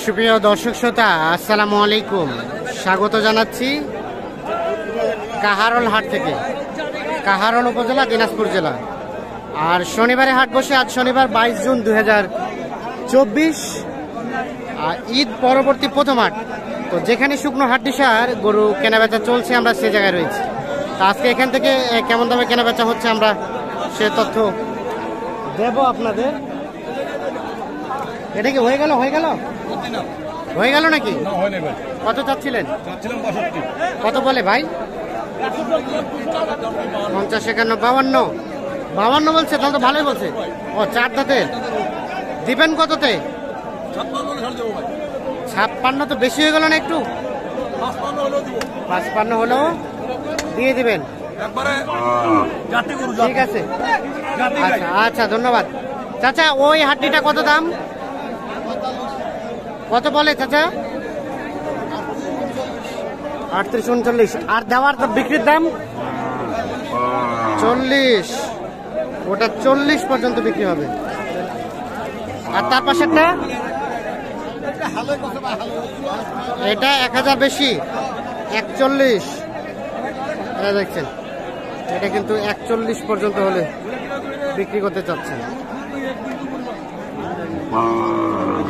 সুপ্রিয় দর্শক শ্রোতা, আসসালামু আলাইকুম। স্বাগত জানাচ্ছি কাহারোল হাট থেকে, কাহারোল উপজেলা, দিনাজপুর জেলা। আর শনিবারে হাট বসে। আজ শনিবার 22 জুন 2024, আর ঈদ পরবর্তী প্রথম হাট। তো যেখানে শুকনো হাট দিশার গরু কেনাবেচা চলছে, আমরা সে জায়গায় রয়েছি। তো আজকে এখান থেকে কেমন দামে কেনাবেচা হচ্ছে আমরা সে তথ্য দেব আপনাদের। এটা কি হয়ে গেল হয়ে গেল নাকি? কত চাচ্ছিলেন? কত বলে ভাই? 50, 51, 52 বলছে। তাহলে তো ভালোই বলছে। ও, 4 দাঁতের দিবেন কততে? 56 তো বেশি হয়ে গেল না একটু? 55 হলেও দিয়ে দিবেন? ঠিক আছে, আচ্ছা আচ্ছা, ধন্যবাদ চাচা। ওই হাড্ডিটা কত দাম? কত বলে চাচা? 38, 39। আর দেওয়ার বিক্রির দাম 40। ওটা 40 পর্যন্ত বিক্রি হবে। আর তার পাশেরটা এটা 1000 বেশি, 41। দেখছেন, এটা কিন্তু 41 পর্যন্ত হলে বিক্রি করতে চাচ্ছেন।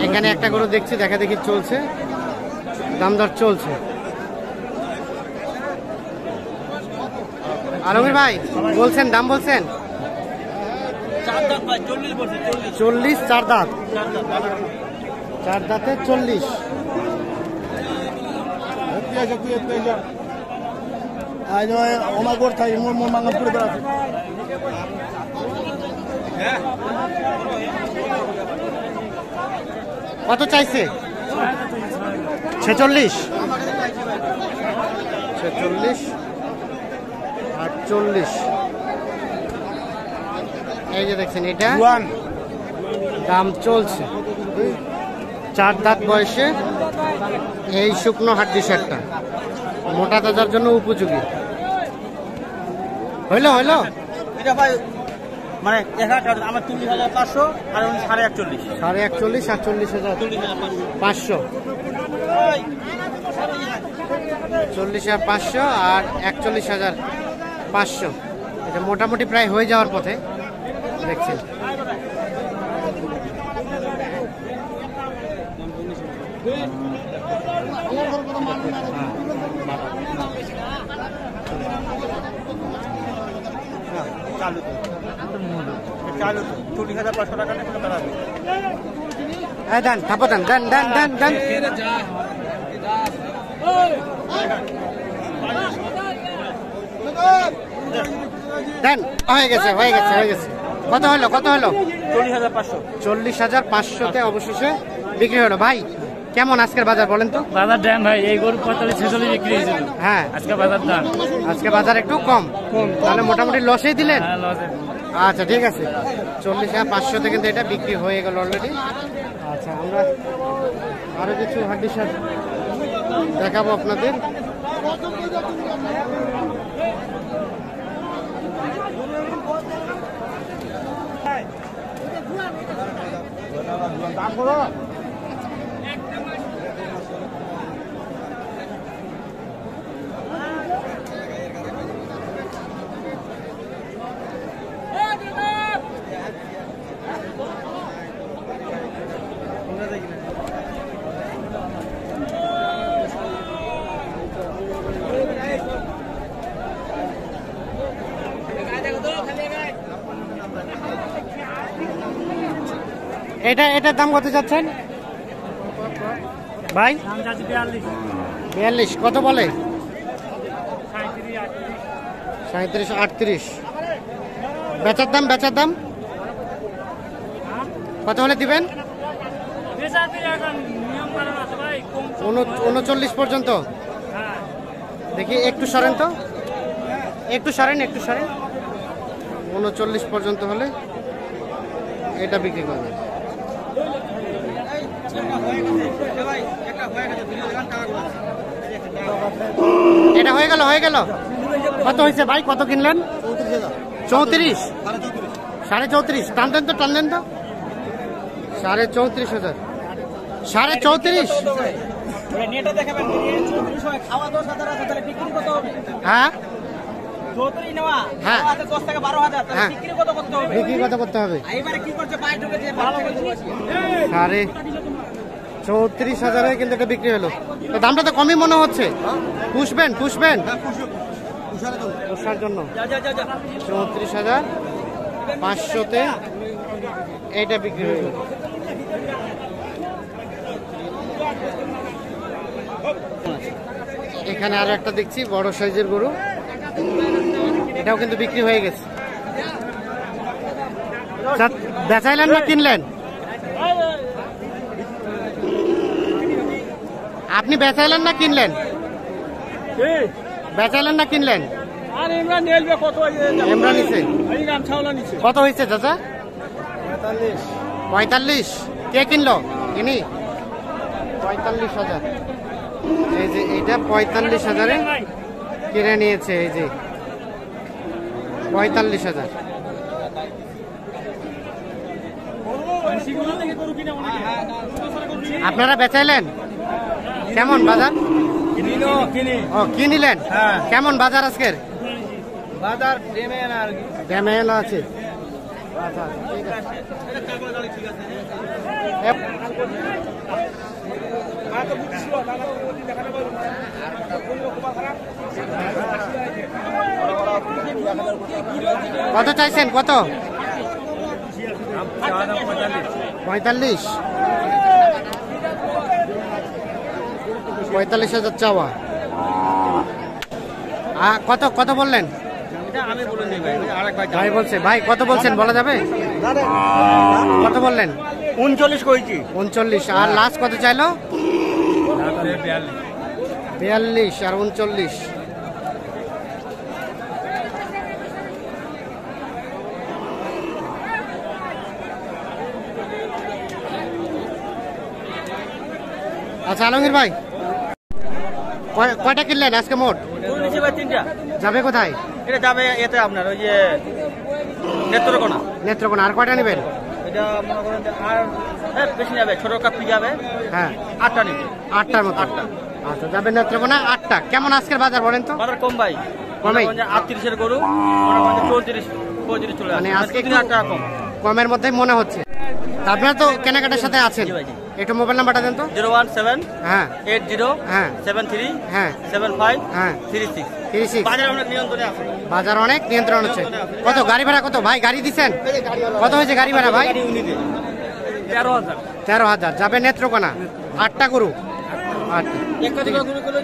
এখানে একটা গরু দেখছি, দেখা দেখি চলছে, দামদর চলছে। আলমগীর ভাই বলছেন, দাম বলছেন 40। 4 দাঁত, 4 দাঁতে 40। কত চাইছে? 46, 48। এই যে দেখছেন, এটা দাম চলছে। 4 দাঁত বয়সে এই শুকনো হাড্ডি শার্টটা মোটা তাজার জন্য উপযোগী। হইলো এটা ভাই মানে আমার 40,500 আর 41,500। 41,500 আর 40,500। 40,500 আর 41,500। এটা মোটামুটি প্রায় হয়ে যাওয়ার পথে দেখছেন। দেন থাপো, দেন দেন দেন দেন দেন। দেন, হয়ে গেছে। কত হলো? 40,500তে অবশেষে বিক্রি হলো। ভাই কেমন আজকের বাজার বলেন তো? বাজার দেন ভাই, এই গরু 45-46 বিক্রি হয়েছিল। হ্যাঁ, আজকে বাজার দাম, আজকে বাজার একটু কম। তাহলে মোটামুটি লসেই দিলেন? হ্যাঁ, লসে। আচ্ছা ঠিক আছে, 40,500তে কিন্তু এটা বিক্রি হয়ে গেল অলরেডি। আচ্ছা, আমরা আরো কিছু হাড্ডি শার্ট দেখাবো আপনাদের। এটার দাম কত যাচ্ছেন ভাই? 42। কত বলে? 37, 38। বেচার দাম কত হলে দিবেন? 39 পর্যন্ত। দেখি একটু সরেন তো, একটু সরেন। 39 পর্যন্ত হলে এটা বিক্রি করবে। এটা হয়ে গেল। কত হয়েছে ভাই? কত কিনলেন? 34, 34.5। টান দেন তো 34,000। 34.5? নেটে দেখাবেন 34 খাওয়া 10,000 আছে, তাহলে বিক্রি কত হবে? হ্যাঁ 34 নেওয়া, হ্যাঁ। খাওয়া আছে 10 থেকে 12,000, তাহলে হ্যাঁ। বিক্রি কত করতে হবে? বিক্রি কত করতে হবে? এইবারে কি করছে, পায়ে ঢুকেছে, ভালো বলছি। 34,000 কিন্তু এটা বিক্রি হলো। তো দামটা তো কমই মনে হচ্ছে। পুষবেন পোষার জন্য। যা যা যা যা 34,500-তে এইটা বিক্রি হলো। এখানে আরো একটা দেখছি বড় সাইজের গরু, এটাও কিন্তু বিক্রি হয়ে গেছে। বেচাইলেন না কিনলেন? আপনি বেচাইলেন না কিনলেন? বেচাইলেন না কিনলেন? আর ইমরান নেলবে কত? ইমরান নিছে এই গামছাওয়ালা নিছে কত হয়েছে চাচা? 45। কে কিনলো? ইনি 45,000। এই যে এইটা 45,000-এ কিনে নিয়েছে। এই যে 45,000। আপনারা বেচাইলেন? কেমন বাজার? ও কি নিলেন? হ্যাঁ। কেমন বাজার আজকের? বাজার দেবে না আর কি। ড্যামেল আছে। আচ্ছা ঠিক আছে। কত চাইছেন? কত? 45? 45,000 চাওয়া। কত কত বললেন? এটা আমি বলে নেই ভাই, আরেক ভাই ভাই বলছে। ভাই কত বলছেন বলা যাবে? কত বললেন? 39 কইছি। 39। আর লাস্ট কত চাইলো? 42 আর 39। আচ্ছা আলমগীর ভাই, কয়টা কিনলেন আজকে মোট? গরু নিচে ভাই 3টা। যাবে কোথায়? এটা যাবে এতে আপনার ওই যে নেত্রকোনা। নেত্রকোনা। আর কয়টা নেবেন? এটা মনে করেন যে আর বেশি যাবে, ছোট কাপি যাবে। হ্যাঁ 8টা নিবে। 8টার মতো। আচ্ছা যাবে নেত্রকোনা 8টা। কেমন আজকের বাজার বলেন তো? বাজার কম ভাই, কমে? 38-এর গরু মনে করেন 34-35 চলে আসে, মানে আজকে 3 টাকা কম। কমের মধ্যেই মনে হচ্ছে। তা আপনারা তো কেনাকাটার সাথে আছেন, জি ভাই, জি। একটু মোবাইল নাম্বারটা দেন তো। 017 হ্যাঁ 80 হ্যাঁ 73 হ্যাঁ 75 হ্যাঁ 36। 36। বাজার আমরা নিয়ন্ত্রণে আছে। বাজার অনেক নিয়ন্ত্রণ হচ্ছে। কত গাড়ি ভাড়া কত ভাই? গাড়ি দিচ্ছেন? কত হয়েছে গাড়ি ভাড়া ভাই? 13,000। 13,000। যাবে নেত্রকোনা 8টা গরু। আচ্ছা একটা দুটো গরু করে